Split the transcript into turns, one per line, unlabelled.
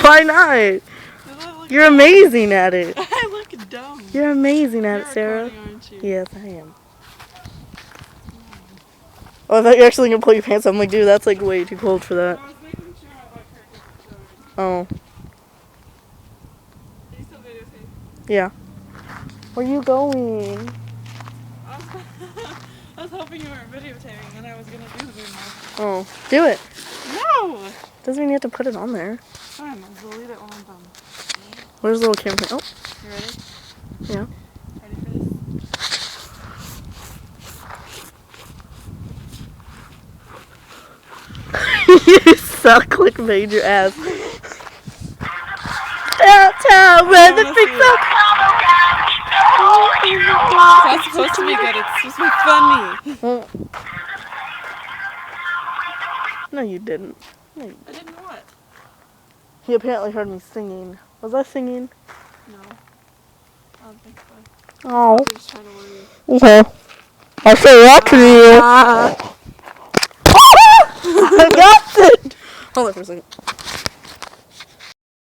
Why not? You're amazing at it.
I look dumb.
You're amazing at it,
You're
Sarah.
recording, aren't you?
Yes, I am. Oh, I thought you were actually gonna pull your pants up. I'm like, dude, that's like way too cold for that.
I was making sure my butt crack wasn't showing.
Oh,
Are you still videotaping?
yeah. Where you going?
I was hoping you weren't videotaping, and I was gonna do the video.
Oh, do it.
No!
Doesn't mean you have to put it on there.
Fine, I'll delete it when I'm done.
Where's the little camera? Oh,
You ready?
yeah.
Ready for this?
You suck, clickbait your ass. Downtown, where the big
It's not supposed to be good, it's supposed to be funny.
No, you didn't. No, you
I didn't know what?
He apparently heard me singing. Was I singing?
No. I don't think so.
Oh.
I'm just trying to worry you.
Okay. I'll say that to you. I got it. Hold on for a second.